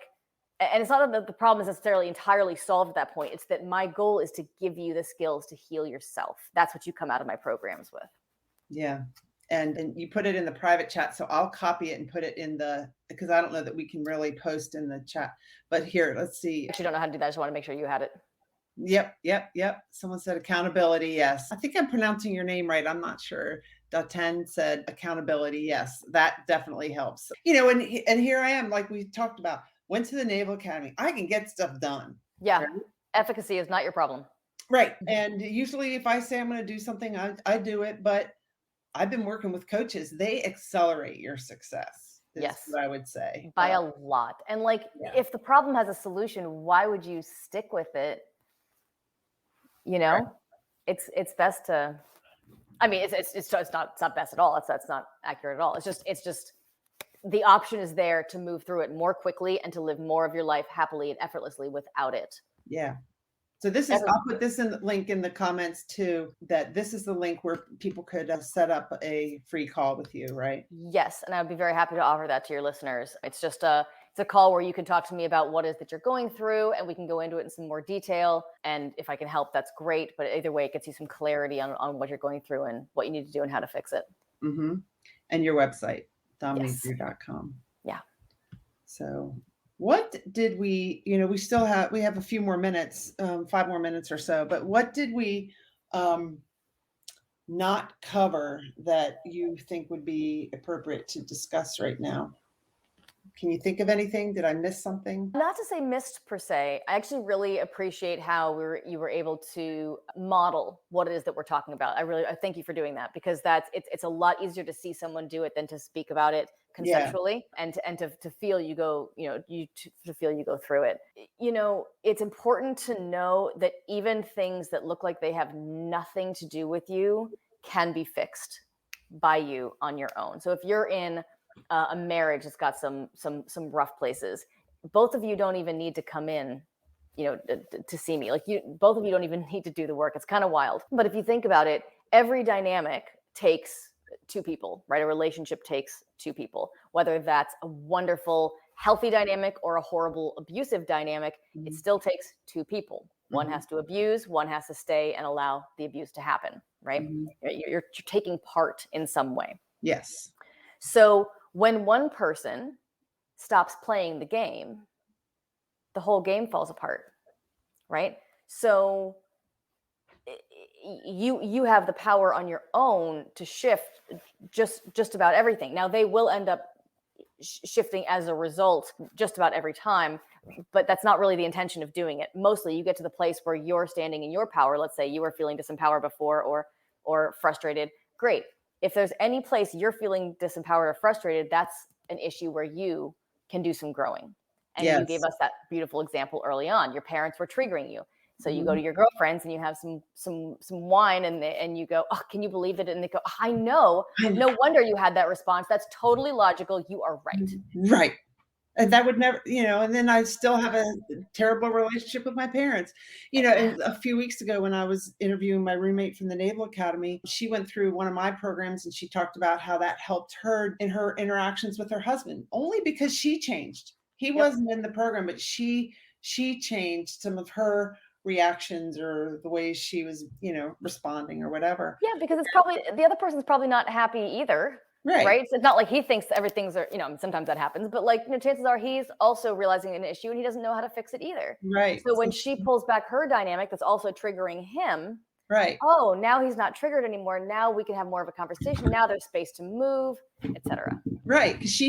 and it's not that the problem is necessarily entirely solved at that point. It's that my goal is to give you the skills to heal yourself. That's what you come out of my programs with. Yeah. And you put it in the private chat. So I'll copy it and put it because I don't know that we can really post in the chat. But here, let's see. I actually don't know how to do that. I just want to make sure you had it. Yep. Someone said accountability. Yes. I think I'm pronouncing your name right. I'm not sure. Daten said accountability. Yes, that definitely helps. And here I am, like we talked about, went to the Naval Academy. I can get stuff done. Yeah. Right? Efficacy is not your problem. Right. And usually if I say I'm going to do something, I do it. But I've been working with coaches. They accelerate your success. Yes. What I would say. By a lot. And like, if the problem has a solution, why would you stick with it? Right. It's best to, I mean, it's not best at all. That's not accurate at all. It's just the option is there to move through it more quickly and to live more of your life happily and effortlessly without it. Yeah. So I'll put this in the link in the comments too, that this is the link where people could set up a free call with you, right? Yes. And I would be very happy to offer that to your listeners. It's just it's a call where you can talk to me about what it is that you're going through, and we can go into it in some more detail. And if I can help, that's great. But either way, it gets you some clarity on what you're going through and what you need to do and how to fix it. Mm-hmm. And your website, DomineyDrew.com. Yeah. So what did we have a few more minutes, 5 more minutes or so, but what did we not cover that you think would be appropriate to discuss right now? Can you think of anything? Did I miss something? Not to say missed per se. I actually really appreciate how you were able to model what it is that we're talking about. I thank you for doing that, because it's a lot easier to see someone do it than to speak about it conceptually and to feel you go, to feel you go through it. It's important to know that even things that look like they have nothing to do with you can be fixed by you on your own. So if you're in a marriage that's got some rough places, both of you don't even need to come in, to see me. Like both of you don't even need to do the work. It's kind of wild. But if you think about it, every dynamic takes 2 people, right? A relationship takes 2 people, whether that's a wonderful, healthy dynamic or a horrible, abusive dynamic, it still takes 2 people. One has to abuse, one has to stay and allow the abuse to happen, right? You're taking part in some way. Yes. So when one person stops playing the game, the whole game falls apart, right? So you have the power on your own to shift just about everything. Now they will end up shifting as a result just about every time, but that's not really the intention of doing it. Mostly you get to the place where you're standing in your power. Let's say you were feeling disempowered before or frustrated. Great. If there's any place you're feeling disempowered or frustrated, that's an issue where you can do some growing. And you gave Yes. us that beautiful example early on. Your parents were triggering you. So you go Mhm. to your girlfriends and you have some wine and you go, oh, can you believe it? And they go, I know. I know. No wonder you had that response. That's totally logical. You are right. Right. And that would never, and then I still have a terrible relationship with my parents. And a few weeks ago when I was interviewing my roommate from the Naval Academy, she went through one of my programs and she talked about how that helped her in her interactions with her husband, only because she changed. He Yep. wasn't in the program, but she changed some of her reactions or the way she was, responding or whatever. Yeah, because it's probably the other person's probably not happy either. Right. Right. So it's not like he thinks everything's, sometimes that happens, but like, chances are he's also realizing an issue and he doesn't know how to fix it either. Right. So when she pulls back her dynamic, that's also triggering him. Right. Oh, now he's not triggered anymore. Now we can have more of a conversation. Now there's space to move, etc. Right, because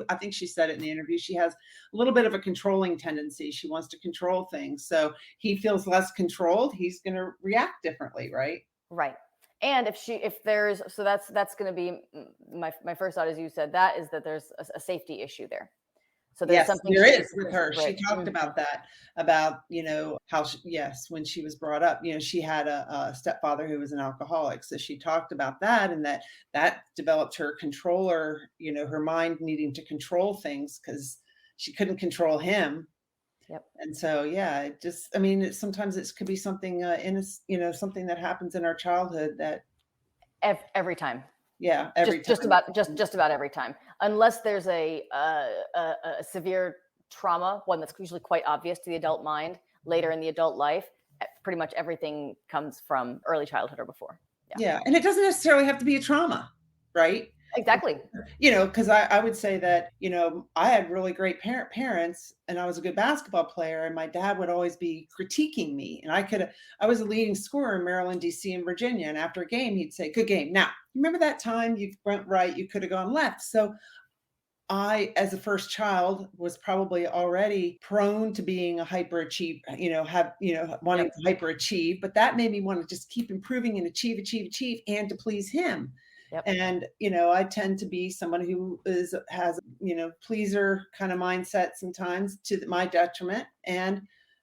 I think she said it in the interview, she has a little bit of a controlling tendency. She wants to control things. So he feels less controlled, he's going to react differently, right? Right. And if there's, so that's going to be my first thought, as you said, that is that there's a safety issue there. So there's Yes, something there she is needs with to her. She right. talked about that, about, how, yes, when she was brought up, she had a stepfather who was an alcoholic. So she talked about that and that developed her controller, her mind needing to control things because she couldn't control him. Yep. And so, yeah, sometimes it could be something something that happens in our childhood that, Every time. yeah, every Just time. just about every time, unless there's a severe trauma, one that's usually quite obvious to the adult mind later in the adult life. Pretty much everything comes from early childhood or before. Yeah. And it doesn't necessarily have to be a trauma, right? Exactly. Because I would say that, I had really great parents and I was a good basketball player and my dad would always be critiquing me. And I was a leading scorer in Maryland, DC, and Virginia. And after a game, he'd say, good game. Now, remember that time you went right, you could have gone left. So I, as a first child, was probably already prone to being a hyperachieve, wanting Yep. to hyperachieve, but that made me want to just keep improving and achieve, and to please him. Yep. And, I tend to be someone who has, pleaser kind of mindset sometimes to my detriment and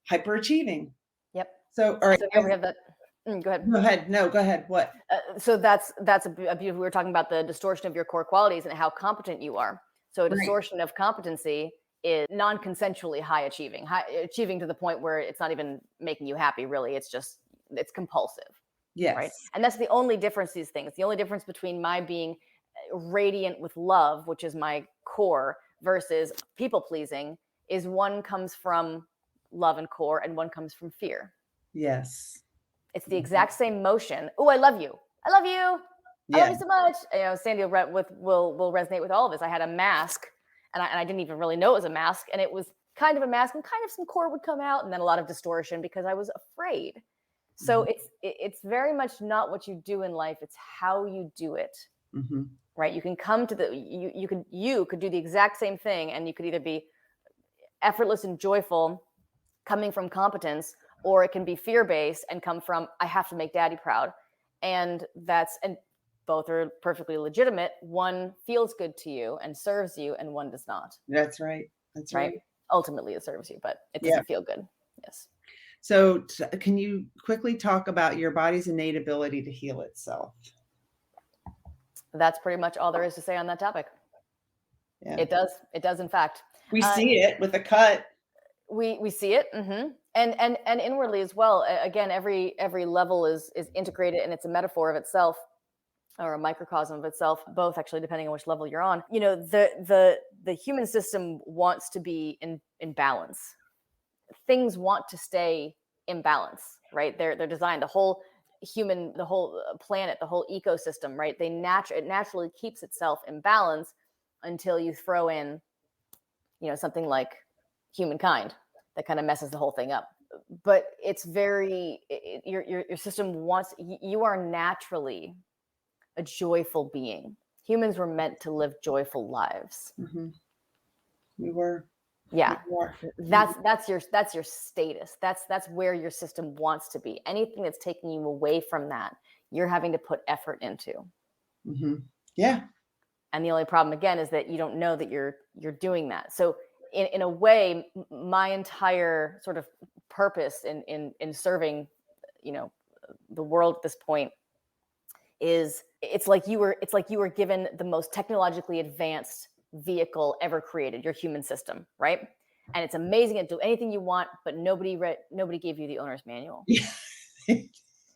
hyperachieving. Yep. So, all right. So here we have that. Go ahead. Go ahead. No, go ahead. What? So that's a beautiful. We were talking about the distortion of your core qualities and how competent you are. So a distortion of competency is non-consensually high achieving to the point where it's not even making you happy. Really, it's compulsive. Yes. Right. And that's the only difference. These things. The only difference between my being radiant with love, which is my core, versus people pleasing, is one comes from love and core, and one comes from fear. Yes. It's the exact same motion. Oh, I love you. I love you. I love you so much. Sandy will resonate with all of this. I had a mask, and I didn't even really know it was a mask, and it was kind of a mask, and kind of some core would come out, and then a lot of distortion because I was afraid. So it's very much not what you do in life; it's how you do it. Mm-hmm. Right? You can come to you could do the exact same thing, and you could either be effortless and joyful, coming from competence, or it can be fear-based and come from I have to make daddy proud, and both are perfectly legitimate. One feels good to you and serves you, and one does not. That's right. That's right. Ultimately, it serves you, but it doesn't feel good. Yes. So can you quickly talk about your body's innate ability to heal itself? That's pretty much all there is to say on that topic. Yeah. It does, in fact. We see it with a cut. We see it. Mm-hmm. And inwardly as well. Again, every level is integrated, and it's a metaphor of itself, or a microcosm of itself, both actually, depending on which level you're on. The human system wants to be in balance. Things want to stay in balance, right? They're designed, the whole planet, the whole ecosystem, right? It naturally keeps itself in balance until you throw in, something like humankind that kind of messes the whole thing up. But it's your system you are naturally a joyful being. Humans were meant to live joyful lives. Mm-hmm. We were. Yeah. That's your status. That's where your system wants to be. Anything that's taking you away from that, you're having to put effort into. Mm-hmm. Yeah. And the only problem again is that you don't know that you're doing that. So in a way, my entire sort of purpose in serving, the world at this point is it's like you were given the most technologically advanced vehicle ever created, your human system, right? And it's amazing and do anything you want, but nobody gave you the owner's manual.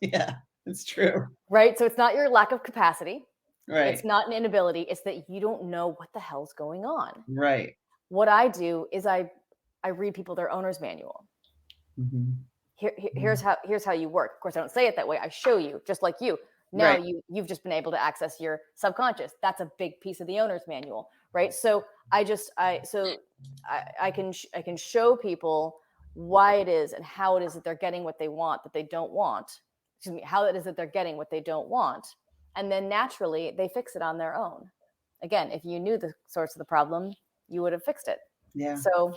Yeah, it's true. Right? So it's not your lack of capacity. Right. It's not an inability. It's that you don't know what the hell's going on. Right. What I do is I read people their owner's manual. Mm-hmm. Here's how you work. Of course, I don't say it that way. I show you, just like you. Now right. you've just been able to access your subconscious. That's a big piece of the owner's manual, right? So I can show people why it is and how it is that they're getting what they want that they don't want. Excuse me, how it is that they're getting what they don't want, and then naturally they fix it on their own. Again, if you knew the source of the problem, you would have fixed it. Yeah. So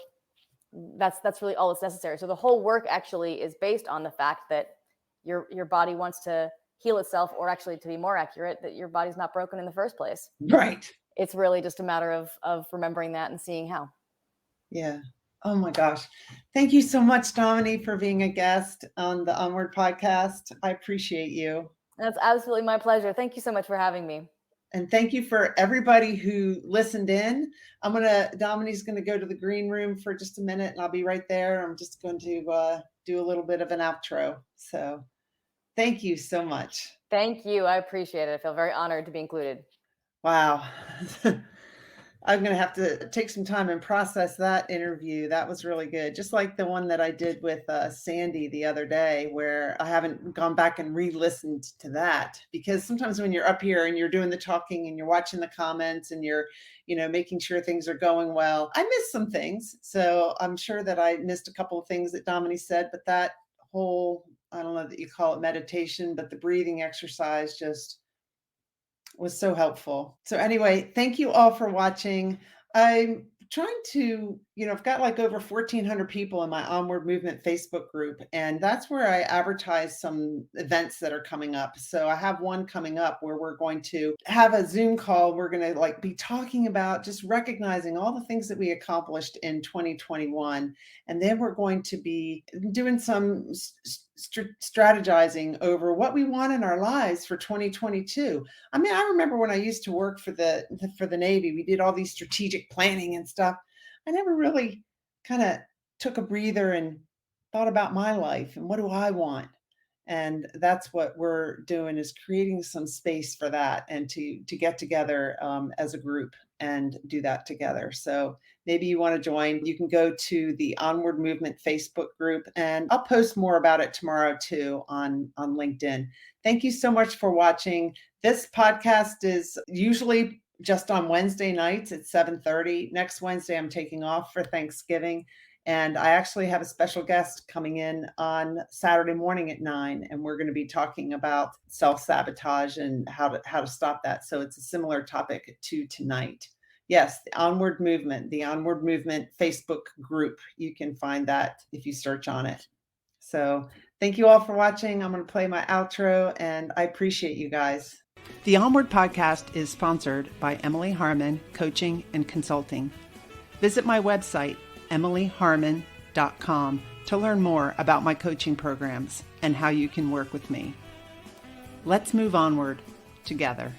that's really all that's necessary. So the whole work actually is based on the fact that your body wants to heal itself, or actually, to be more accurate, that your body's not broken in the first place. Right. It's really just a matter of remembering that and seeing how. Yeah. Oh my gosh. Thank you so much, Dominey, for being a guest on the Onward podcast. I appreciate you. That's absolutely my pleasure. Thank you so much for having me. And thank you for everybody who listened in. Dominey's going to go to the green room for just a minute, and I'll be right there. I'm just going to do a little bit of an outro. So thank you so much. Thank you. I appreciate it. I feel very honored to be included. Wow. I'm going to have to take some time and process that interview. That was really good. Just like the one that I did with Sandy the other day, where I haven't gone back and re-listened to that, because sometimes when you're up here and you're doing the talking and you're watching the comments and you're, making sure things are going well, I missed some things. So I'm sure that I missed a couple of things that Dominey said, but that whole, I don't know that you call it meditation, but the breathing exercise just was so helpful. So anyway, thank you all for watching. I'm trying to, I've got like over 1,400 people in my Onward Movement Facebook group, and that's where I advertise some events that are coming up. So I have one coming up where we're going to have a Zoom call. We're going to be talking about just recognizing all the things that we accomplished in 2021. And then we're going to be doing some strategizing over what we want in our lives for 2022. I mean, I remember when I used to work for the Navy, we did all these strategic planning and stuff. I never really kind of took a breather and thought about my life and what do I want? And that's what we're doing, is creating some space for that and to get together as a group and do that together. So maybe you want to join. You can go to the Onward Movement Facebook group, and I'll post more about it tomorrow too on LinkedIn. Thank you so much for watching. This podcast is usually just on Wednesday nights at 7:30. Next Wednesday, I'm taking off for Thanksgiving. And I actually have a special guest coming in on Saturday morning at 9, and we're going to be talking about self-sabotage and how to stop that. So it's a similar topic to tonight. Yes, the Onward Movement Facebook group. You can find that if you search on it. So thank you all for watching. I'm going to play my outro, and I appreciate you guys. The Onward podcast is sponsored by Emily Harmon Coaching and Consulting. Visit my website, emilyharmon.com, to learn more about my coaching programs and how you can work with me. Let's move onward together.